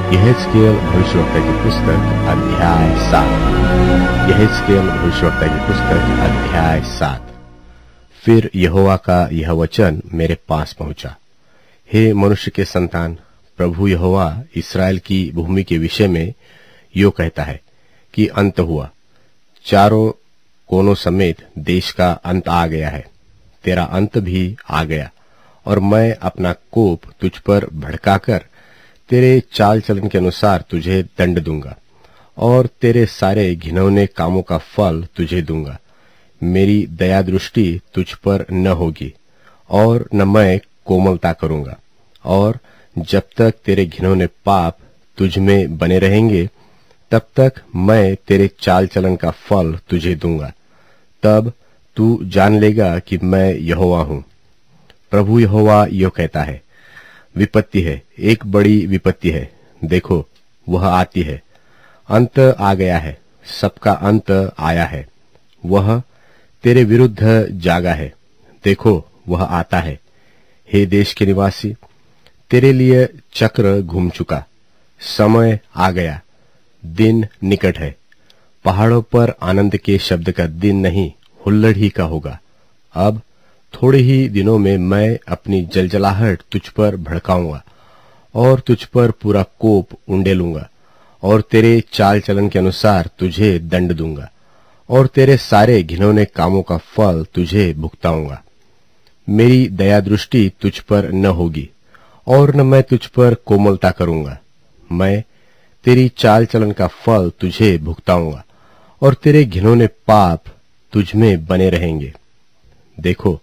यहेजकेल भविष्यवक्ता की पुस्तक अध्याय 7। यहेजकेल भविष्यवक्ता की पुस्तक अध्याय 7। फिर यहोवा का यह वचन मेरे पास पहुंचा, हे मनुष्य के संतान, प्रभु यहोवा इस्राएल की भूमि के विषय में यो कहता है कि अंत हुआ, चारों कोनों समेत देश का अंत आ गया है, तेरा अंत भी आ गया, और मैं अपना कोप तुझ पर भड़काकर तेरे चाल चलन के अनुसार तुझे दंड दूंगा और तेरे सारे घिनौने कामों का फल तुझे दूंगा। मेरी दया दृष्टि तुझ पर न होगी और न मैं कोमलता करूंगा, और जब तक तेरे घिनौने पाप तुझ में बने रहेंगे तब तक मैं तेरे चाल चलन का फल तुझे दूंगा। तब तू जान लेगा कि मैं यहोवा हूं। प्रभु यहोवा यो कहता है, विपत्ति है, एक बड़ी विपत्ति है, देखो वह आती है, अंत आ गया है, सबका अंत आया है, वह तेरे विरुद्ध जागा है, देखो वह आता है। हे देश के निवासी, तेरे लिए चक्र घूम चुका, समय आ गया, दिन निकट है। पहाड़ों पर आनंद के शब्द का दिन नहीं, हुल्लड़ ही का होगा। अब थोड़े ही दिनों में मैं अपनी जलजलाहट तुझ पर भड़काऊंगा और तुझ पर पूरा कोप उंडेलूंगा और तेरे चाल चलन के अनुसार तुझे दंड दूंगा और तेरे सारे घिनौने कामों का फल तुझे भुगताऊंगा। मेरी दया दृष्टि तुझ पर न होगी और न मैं तुझ पर कोमलता करूंगा। मैं तेरी चाल चलन का फल तुझे भुगताऊंगा और तेरे घिनौने पाप तुझ में बने रहेंगे। देखो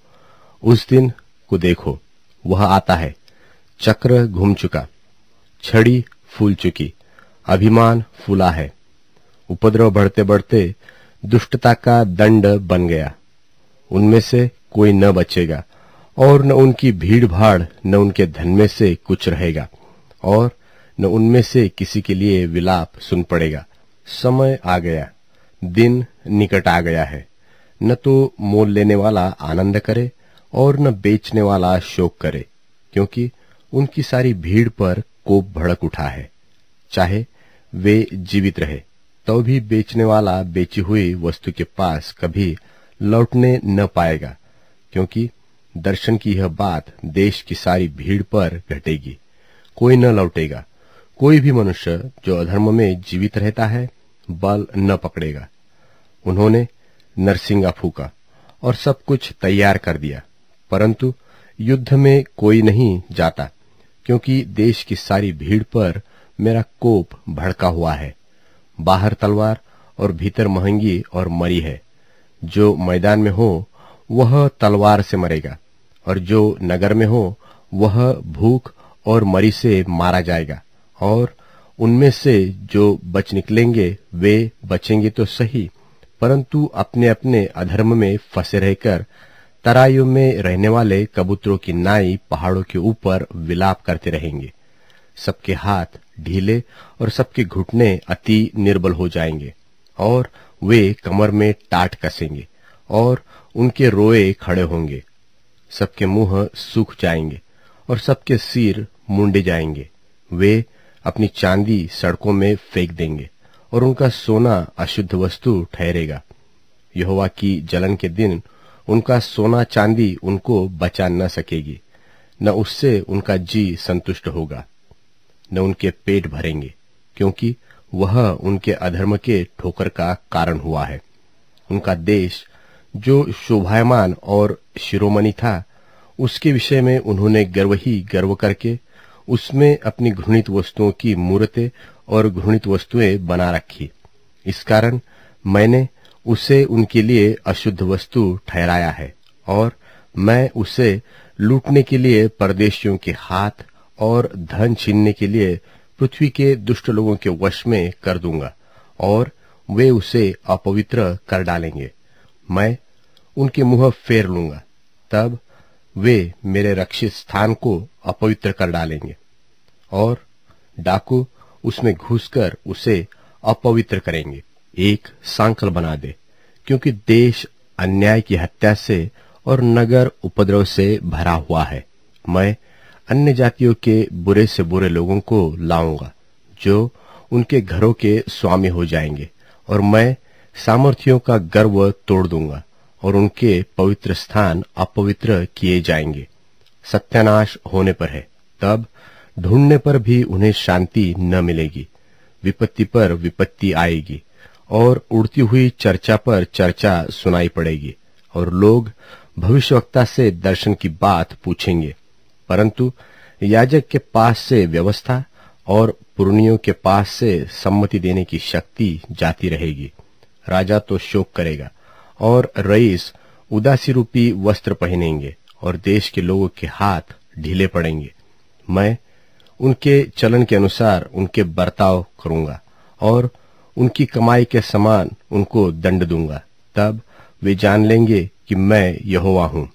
उस दिन को देखो, वह आता है, चक्र घूम चुका, छड़ी फूल चुकी, अभिमान फूला है, उपद्रव बढ़ते बढ़ते दुष्टता का दंड बन गया। उनमें से कोई न बचेगा और न उनकी भीड़ भाड़, न उनके धन में से कुछ रहेगा और न उनमें से किसी के लिए विलाप सुन पड़ेगा। समय आ गया, दिन निकट आ गया है, न तो मोल लेने वाला आनंद करे और न बेचने वाला शोक करे, क्योंकि उनकी सारी भीड़ पर कोप भड़क उठा है। चाहे वे जीवित रहे तो भी बेचने वाला बेची हुई वस्तु के पास कभी लौटने न पाएगा, क्योंकि दर्शन की यह बात देश की सारी भीड़ पर घटेगी, कोई न लौटेगा। कोई भी मनुष्य जो अधर्म में जीवित रहता है बल न पकड़ेगा। उन्होंने नरसिंगा फूका और सब कुछ तैयार कर दिया, परंतु युद्ध में कोई नहीं जाता, क्योंकि देश की सारी भीड़ पर मेरा कोप भड़का हुआ है। बाहर तलवार और भीतर महंगी और मरी है। जो मैदान में हो वह तलवार से मरेगा, और जो नगर में हो वह भूख और मरी से मारा जाएगा। और उनमें से जो बच निकलेंगे वे बचेंगे तो सही, परंतु अपने अपने अधर्म में फंसे रहकर तराइयों में रहने वाले कबूतरों की नाई पहाड़ों के ऊपर विलाप करते रहेंगे। सबके हाथ ढीले और सबके घुटने अति निर्बल हो जाएंगे, और वे कमर में टाट कसेंगे और उनके रोए खड़े होंगे। सबके मुंह सूख जाएंगे और सबके सिर मुंडे जाएंगे। वे अपनी चांदी सड़कों में फेंक देंगे और उनका सोना अशुद्ध वस्तु ठहरेगा। यहोवा की जलन के दिन उनका सोना चांदी उनको बचा न सकेगी, न उससे उनका जी संतुष्ट होगा, न उनके पेट भरेंगे, क्योंकि वह उनके अधर्म के ठोकर का कारण हुआ है। उनका देश जो शोभायमान और शिरोमणि था, उसके विषय में उन्होंने गर्व ही गर्व करके उसमें अपनी घृणित वस्तुओं की मूर्तें और घृणित वस्तुएं बना रखी। इस कारण मैंने उसे उनके लिए अशुद्ध वस्तु ठहराया है, और मैं उसे लूटने के लिए परदेशियों के हाथ और धन छीनने के लिए पृथ्वी के दुष्ट लोगों के वश में कर दूंगा, और वे उसे अपवित्र कर डालेंगे। मैं उनके मुंह फेर लूंगा, तब वे मेरे रक्षित स्थान को अपवित्र कर डालेंगे, और डाकू उसमें घुसकर उसे अपवित्र करेंगे। एक सांकल बना दे, क्योंकि देश अन्याय की हत्या से और नगर उपद्रव से भरा हुआ है। मैं अन्य जातियों के बुरे से बुरे लोगों को लाऊंगा, जो उनके घरों के स्वामी हो जाएंगे, और मैं सामर्थियों का गर्व तोड़ दूंगा और उनके पवित्र स्थान अपवित्र किए जाएंगे। सत्यानाश होने पर है, तब ढूंढने पर भी उन्हें शांति न मिलेगी। विपत्ति पर विपत्ति आएगी और उड़ती हुई चर्चा पर चर्चा सुनाई पड़ेगी, और लोग भविष्यवक्ता से दर्शन की बात पूछेंगे, परंतु याजक के पास से व्यवस्था और पुरनियों के पास से सम्मति देने की शक्ति जाती रहेगी। राजा तो शोक करेगा और रईस उदासी रूपी वस्त्र पहनेंगे और देश के लोगों के हाथ ढीले पड़ेंगे। मैं उनके चलन के अनुसार उनके बर्ताव करूंगा और उनकी कमाई के समान उनको दंड दूंगा। तब वे जान लेंगे कि मैं यहोवा हूं।